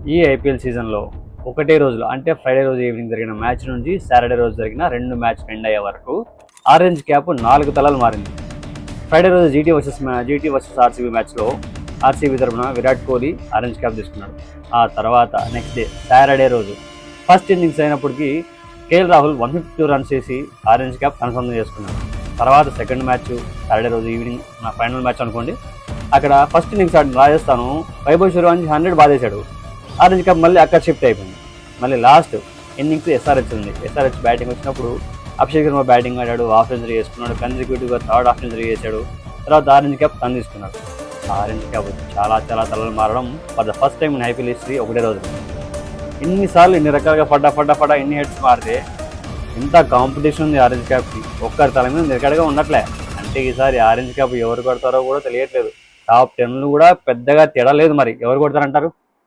ఈ ఐపీఎల్ సీజన్లో ఒకటే రోజులో అంటే ఫ్రైడే రోజు ఈవినింగ్ జరిగిన మ్యాచ్ నుంచి సాటర్డే రోజు జరిగిన 2 మ్యాచ్ ఎండ్ అయ్యే వరకు ఆరెంజ్ క్యాప్ 4 తలాలు మారింది. ఫ్రైడే రోజు జీటీ వర్సెస్ ఆర్సీబీ మ్యాచ్లో ఆర్సీబీ తరఫున విరాట్ కోహ్లీ ఆరెంజ్ క్యాప్ తీసుకున్నాడు. ఆ తర్వాత నెక్స్ట్ డే సాటర్డే రోజు ఫస్ట్ ఇన్నింగ్స్ అయినప్పటికీ కేఎల్ రాహుల్ 152 రన్స్ చేసి ఆరెంజ్ క్యాప్ కన్ఫర్మ్ చేసుకున్నాడు. తర్వాత సెకండ్ మ్యాచ్ సాటర్డే రోజు ఈవినింగ్ నా ఫైనల్ మ్యాచ్ అనుకోండి. అక్కడ ఫస్ట్ ఇన్నింగ్స్ ఆడిన రాజస్థాన్ వైభవ్ సూర్యవంశీ 100 బాధేశాడు. ఆరెంజ్ క్యాప్ మళ్ళీ అక్కడ షిఫ్ట్ అయిపోయింది. మళ్ళీ లాస్ట్ ఇన్నింగ్స్ ఎస్ఆర్హెచ్ ఉంది. ఎస్ఆర్హెచ్ బ్యాటింగ్ వచ్చినప్పుడు అభిషేక్ శర్మ బ్యాటింగ్ ఆడాడు, హాఫ్ సెంచరీ చేసుకున్నాడు, కన్సిక్యూటివ్గా థర్డ్ హాఫ్ సెంచరీ చేశాడు. తర్వాత ఆరెంజ్ క్యాప్ తను తీసుకున్నాడు. ఆరెంజ్ క్యాప్ చాలా తలలు మారడం for the first time in IPL history ఒకటే రోజు. ఇన్నిసార్లు ఇన్ని రకాలుగా ఫడ్డా ఇన్ని హెడ్స్ మారితే ఇంత కాంపిటీషన్ ఉంది ఆరెంజ్ క్యాప్కి. ఒక్కరి తల మీద నిరకడగా ఉండట్లే. అంటే ఈసారి ఆరెంజ్ క్యాప్ ఎవరు కొడతారో కూడా తెలియట్లేదు. టాప్ 10 కూడా పెద్దగా తేడా లేదు. మరి ఎవరు కొడతారంటారు?